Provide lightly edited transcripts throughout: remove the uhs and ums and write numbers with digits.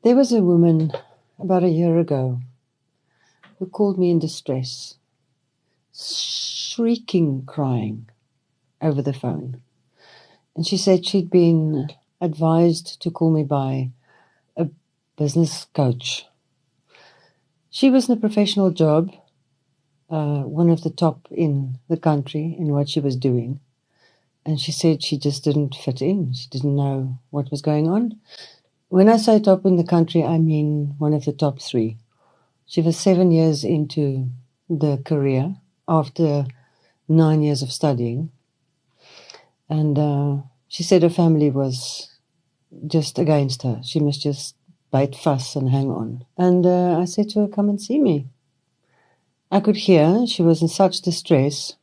There was a woman about a year ago who called me in distress, shrieking, crying over the phone. And she said she'd been advised to call me by a business coach. She was in a professional job, one of the top in the country in what she was doing. And she said she just didn't fit in. She didn't know what was going on. When I say top in the country, I mean one of the top 3. She was 7 years into the career after 9 years of studying. And she said her family was just against her. She must just bite fuss and hang on. And I said to her, come and see me. I could hear she was in such distress,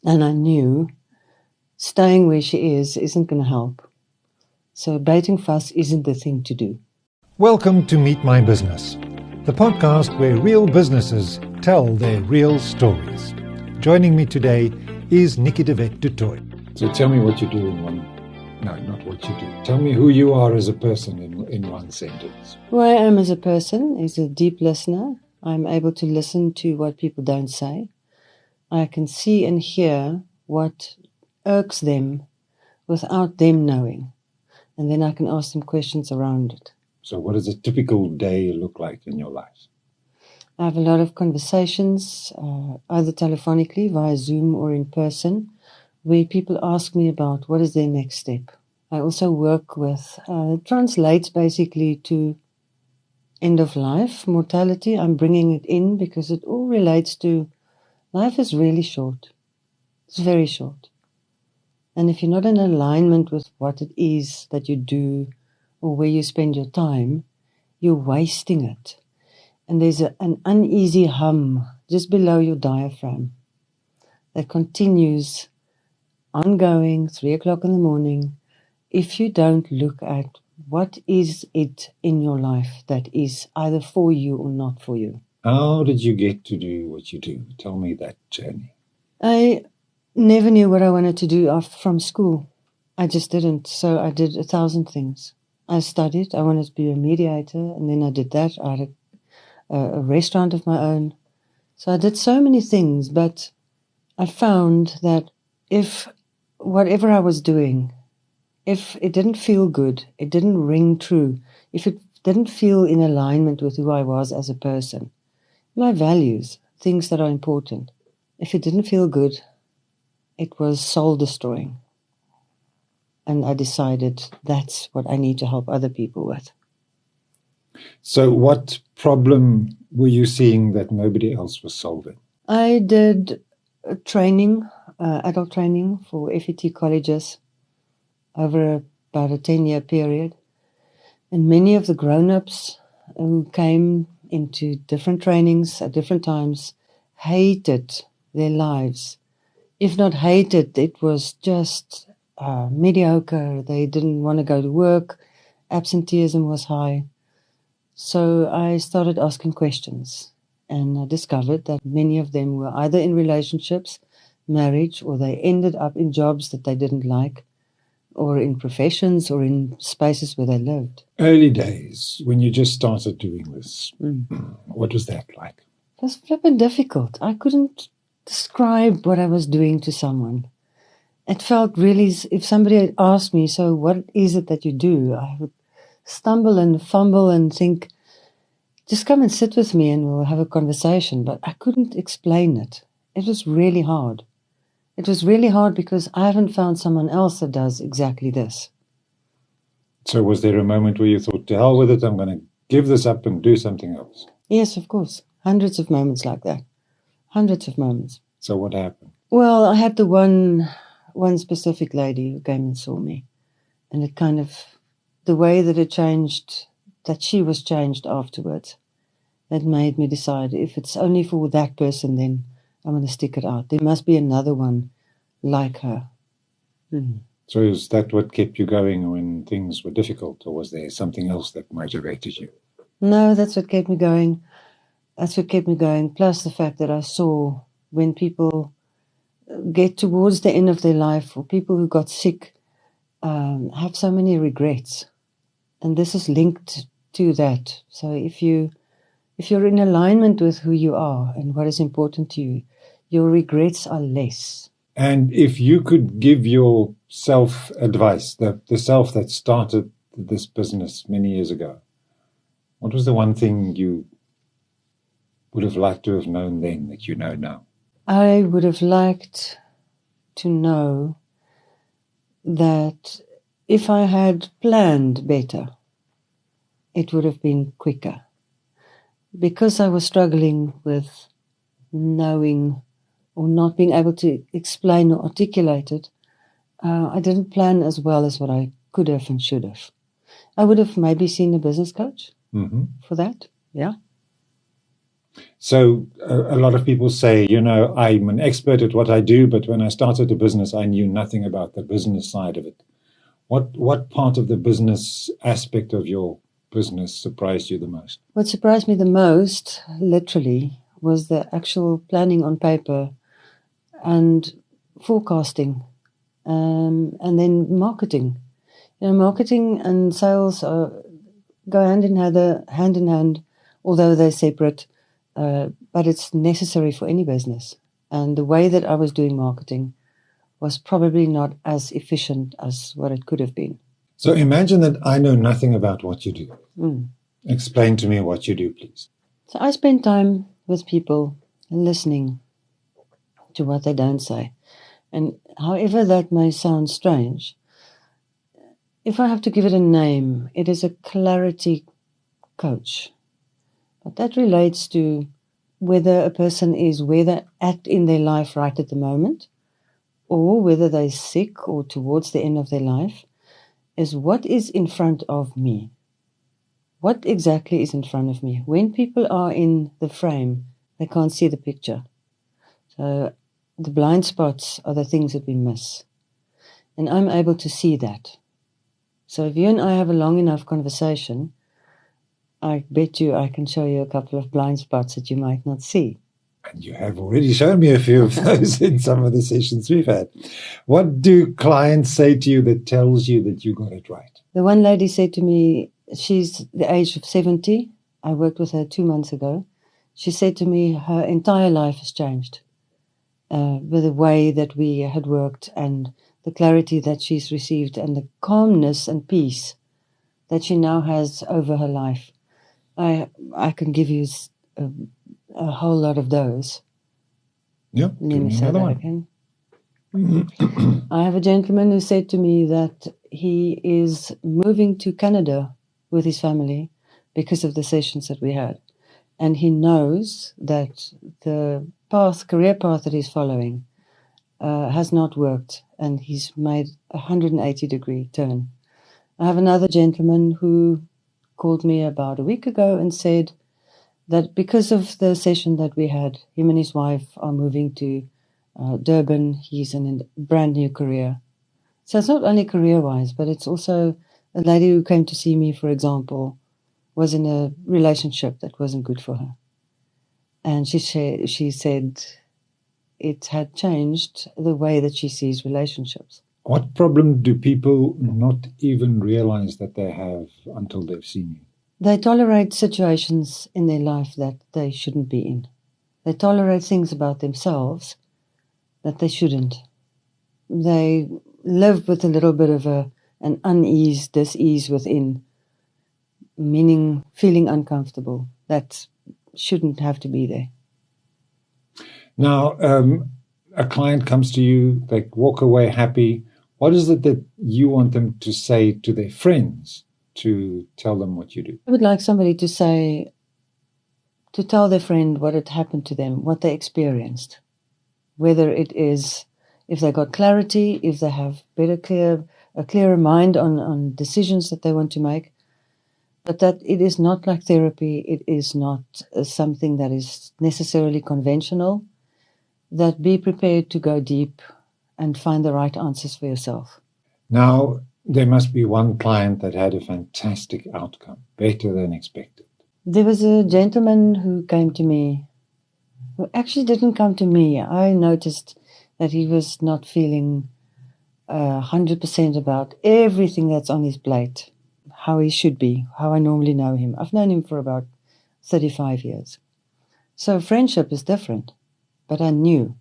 and I knew staying where she isn't going to help. So biting fuss isn't the thing to do. Welcome to Meet My Business, the podcast where real businesses tell their real stories. Joining me today is Nicci du Toit. So tell me what you do in one... No, not what you do. Tell me who you are as a person in one sentence. Who I am as a person is a deep listener. I'm able to listen to what people don't say. I can see and hear what irks them without them knowing. And then I can ask them questions around it. So what does a typical day look like in your life? I have a lot of conversations, either telephonically, via Zoom or in person, where people ask me about what is their next step. I also work with, translates basically to end of life, mortality. I'm bringing it in because it all relates to life is really short. It's very short. And if you're not in alignment with what it is that you do or where you spend your time, you're wasting it. And there's an uneasy hum just below your diaphragm that continues ongoing, 3 o'clock in the morning, if you don't look at what is it in your life that is either for you or not for you. How did you get to do what you do? Tell me that journey. I never knew what I wanted to do from school. I just didn't. So I did 1,000 things. I studied. I wanted to be a mediator, and then I did that. I had a restaurant of my own. So I did so many things, but I found that if whatever I was doing, if it didn't feel good, it didn't ring true, if it didn't feel in alignment with who I was as a person, my values, things that are important, if it didn't feel good, it was soul-destroying. And I decided that's what I need to help other people with. So what problem were you seeing that nobody else was solving? I did training, adult training for FET colleges over about a 10-year period. And many of the grown-ups who came into different trainings at different times hated their lives. If not hated, it was just mediocre. They didn't want to go to work. Absenteeism was high. So I started asking questions, and I discovered that many of them were either in relationships, marriage, or they ended up in jobs that they didn't like, or in professions, or in spaces where they lived. Early days, when you just started doing this, what was that like? It was flippin' difficult. I couldn't describe what I was doing to someone. It felt really, if somebody had asked me, so what is it that you do? I would stumble and fumble and think, just come and sit with me and we'll have a conversation. But I couldn't explain it. It was really hard. It was really hard because I haven't found someone else that does exactly this. So was there a moment where you thought, to hell with it, I'm going to give this up and do something else? Yes, of course. Hundreds of moments like that. Hundreds of moments. So what happened? Well, I had the one specific lady who came and saw me. And it kind of, the way that it changed, that she was changed afterwards, that made me decide if it's only for that person, then I'm going to stick it out. There must be another one like her. So is that what kept you going when things were difficult, or was there something else that motivated you? No, that's what kept me going. That's what kept me going. Plus the fact that I saw when people get towards the end of their life, or people who got sick, have so many regrets. And this is linked to that. So if you're in alignment with who you are and what is important to you, your regrets are less. And if you could give yourself advice, the self that started this business many years ago, what was the one thing you would have liked to have known then that you know now? I would have liked to know that if I had planned better, it would have been quicker. Because I was struggling with knowing or not being able to explain or articulate it, I didn't plan as well as what I could have and should have. I would have maybe seen a business coach for that, yeah. So a lot of people say, I'm an expert at what I do, but when I started a business, I knew nothing about the business side of it. What part of the business aspect of your business surprised you the most? What surprised me the most, literally, was the actual planning on paper and forecasting, and then marketing. Marketing and sales go hand in hand, although they're separate, but it's necessary for any business. And the way that I was doing marketing was probably not as efficient as what it could have been. So imagine that I know nothing about what you do. Explain to me what you do, please. So I spend time with people and listening to what they don't say. And however that may sound strange, if I have to give it a name, it is a clarity coach. But that relates to whether a person is where they're at in their life right at the moment, or whether they're sick or towards the end of their life, is what is in front of me. What exactly is in front of me? When people are in the frame, they can't see the picture. So the blind spots are the things that we miss. And I'm able to see that. So if you and I have a long enough conversation, I bet you I can show you a couple of blind spots that you might not see. And you have already shown me a few of those in some of the sessions we've had. What do clients say to you that tells you that you got it right? The one lady said to me, she's the age of 70. I worked with her 2 months ago. She said to me her entire life has changed with the way that we had worked and the clarity that she's received and the calmness and peace that she now has over her life. I can give you a whole lot of those. Yeah, Let me say that again. I have a gentleman who said to me that he is moving to Canada with his family because of the sessions that we had. And he knows that the career path that he's following has not worked, and he's made a 180-degree turn. I have another gentleman who called me about a week ago and said that because of the session that we had, him and his wife are moving to Durban. He's in a brand new career. So it's not only career-wise, but it's also a lady who came to see me, for example, was in a relationship that wasn't good for her. And she said it had changed the way that she sees relationships. What problem do people not even realize that they have until they've seen you? They tolerate situations in their life that they shouldn't be in. They tolerate things about themselves that they shouldn't. They live with a little bit of an unease, dis-ease within, meaning feeling uncomfortable. That shouldn't have to be there. Now, a client comes to you, they walk away happy. What is it that you want them to say to their friends to tell them what you do? I would like somebody to tell their friend what had happened to them, what they experienced. Whether it is if they got clarity, if they have a clearer mind on decisions that they want to make, but that it is not like therapy, it is not something that is necessarily conventional, that be prepared to go deep and find the right answers for yourself. Now, there must be one client that had a fantastic outcome, better than expected. There was a gentleman who came to me, who actually didn't come to me. I noticed that he was not feeling 100% about everything that's on his plate. how he should be, how I normally know him. I've known him for about 35 years. So friendship is different, but I knew.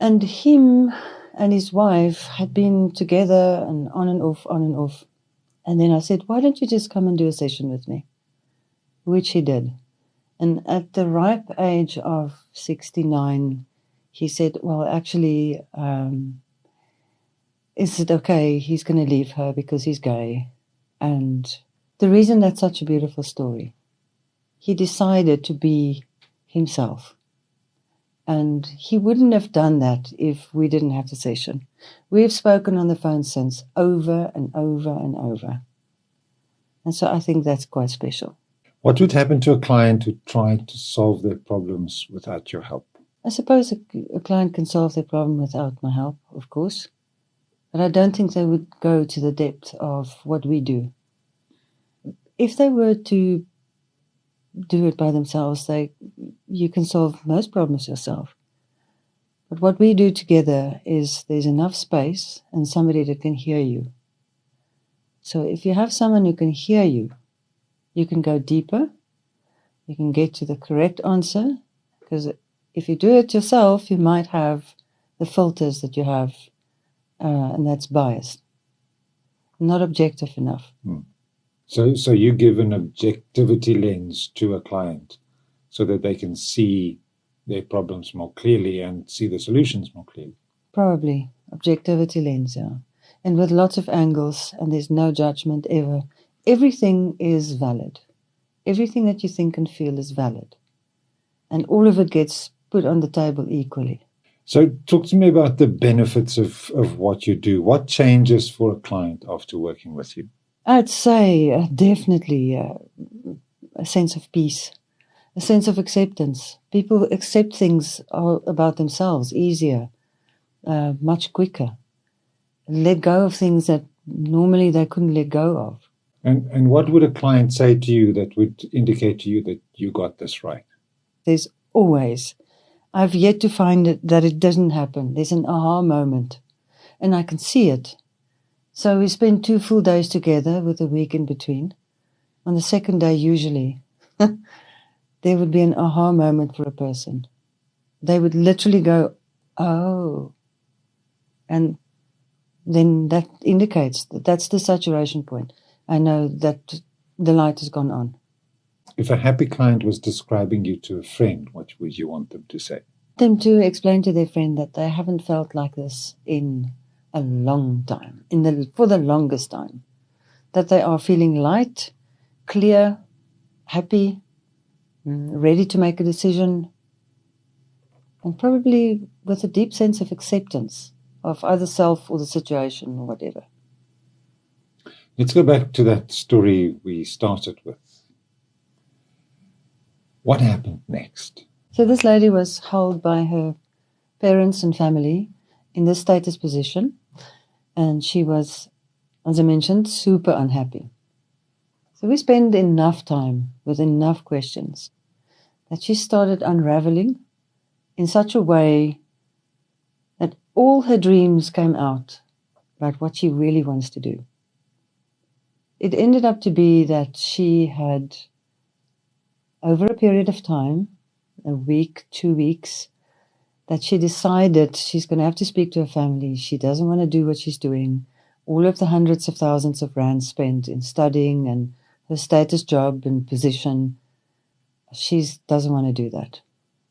And him and his wife had been together and on and off, on and off. And then I said, why don't you just come and do a session with me? Which he did. And at the ripe age of 69, he said, well, actually, is it okay? He's going to leave her because he's gay. And the reason that's such a beautiful story, he decided to be himself. And he wouldn't have done that if we didn't have the session. We've spoken on the phone since, over and over and over. And so I think that's quite special. What would happen to a client who tried to solve their problems without your help? I suppose a client can solve their problem without my help, of course. But I don't think they would go to the depth of what we do. If they were to do it by themselves, you can solve most problems yourself. But what we do together is there's enough space and somebody that can hear you. So if you have someone who can hear you, you can go deeper, you can get to the correct answer, because if you do it yourself, you might have the filters that you have, and that's biased, not objective enough. So you give an objectivity lens to a client so that they can see their problems more clearly and see the solutions more clearly. Probably. Objectivity lens, yeah. And with lots of angles, and there's no judgment ever. Everything is valid. Everything that you think and feel is valid. And all of it gets put on the table equally. So talk to me about the benefits of what you do. What changes for a client after working with you? I'd say definitely a sense of peace, a sense of acceptance. People accept things about themselves easier, much quicker. Let go of things that normally they couldn't let go of. And what would a client say to you that would indicate to you that you got this right? There's always. I've yet to find that it doesn't happen. There's an aha moment, and I can see it. So we spend 2 full days together with a week in between. On the second day, usually, there would be an aha moment for a person. They would literally go, oh. And then that indicates that that's the saturation point. I know that the light has gone on. If a happy client was describing you to a friend, what would you want them to say? Them to explain to their friend that they haven't felt like this in a long time, for the longest time. That they are feeling light, clear, happy, ready to make a decision, and probably with a deep sense of acceptance of either self or the situation or whatever. Let's go back to that story we started with. What happened next? So this lady was held by her parents and family in this status position, and she was, as I mentioned, super unhappy. So we spent enough time with enough questions that she started unraveling in such a way that all her dreams came out about what she really wants to do. It ended up to be that she had, over a period of time, a week, 2 weeks, that she decided she's going to have to speak to her family. She doesn't want to do what she's doing. All of the hundreds of thousands of rands spent in studying and her status job and position, she doesn't want to do that.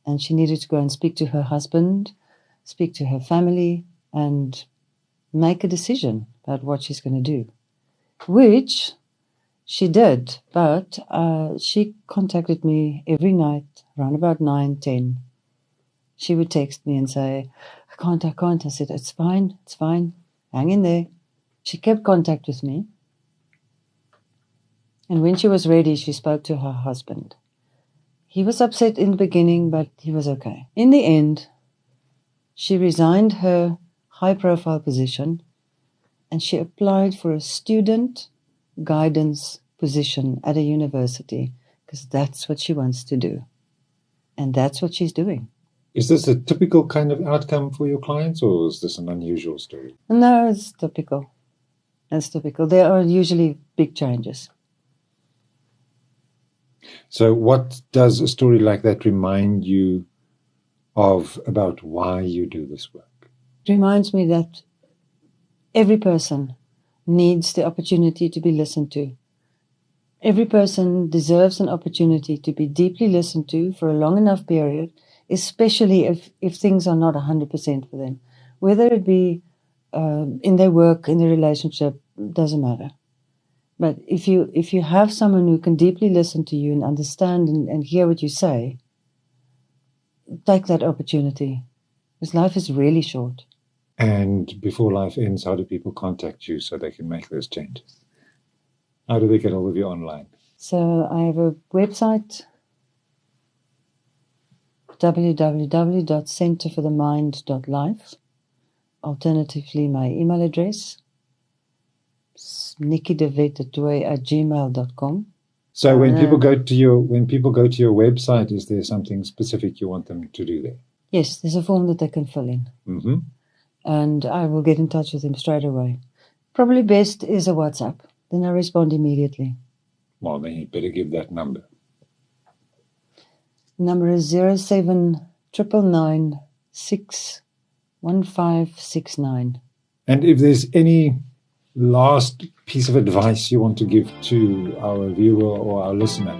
And she needed to go and speak to her husband, speak to her family, and make a decision about what she's going to do, which she did. But she contacted me every night around about 9, 10. She would text me and say, I can't. I said, it's fine, hang in there. She kept contact with me. And when she was ready, she spoke to her husband. He was upset in the beginning, but he was okay. In the end, she resigned her high-profile position and she applied for a student guidance position at a university because that's what she wants to do. And that's what she's doing. Is this a typical kind of outcome for your clients, or is this an unusual story? No, it's typical. That's typical. There are usually big changes. So what does a story like that remind you of about why you do this work? It reminds me that every person needs the opportunity to be listened to. Every person deserves an opportunity to be deeply listened to for a long enough period, especially if things are not 100% for them. Whether it be in their work, in their relationship, doesn't matter. But if you have someone who can deeply listen to you and understand and hear what you say, take that opportunity. Because life is really short. And before life ends, how do people contact you so they can make those changes? How do they get hold of you online? So I have a website, www.centerforthemind.life. Alternatively, my email address, niccidevet@gmail.com. So when people go to your website, is there something specific you want them to do there? Yes, there's a form that they can fill in. Mm-hmm. And I will get in touch with them straight away. Probably best is a WhatsApp. Then I respond immediately. Well, then you better give that number. The number is 0799961569. And if there's any last piece of advice you want to give to our viewer or our listener,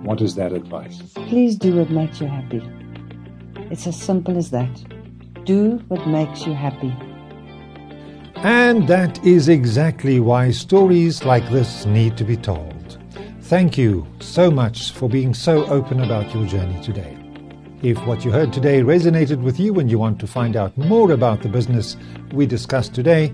what is that advice? Please do what makes you happy. It's as simple as that. Do what makes you happy. And that is exactly why stories like this need to be told. Thank you so much for being so open about your journey today. If what you heard today resonated with you and you want to find out more about the business we discussed today,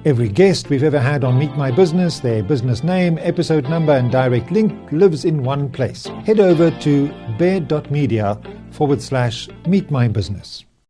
every guest we've ever had on Meet My Business, their business name, episode number and direct link lives in one place. Head over to baird.media/Meet My Business.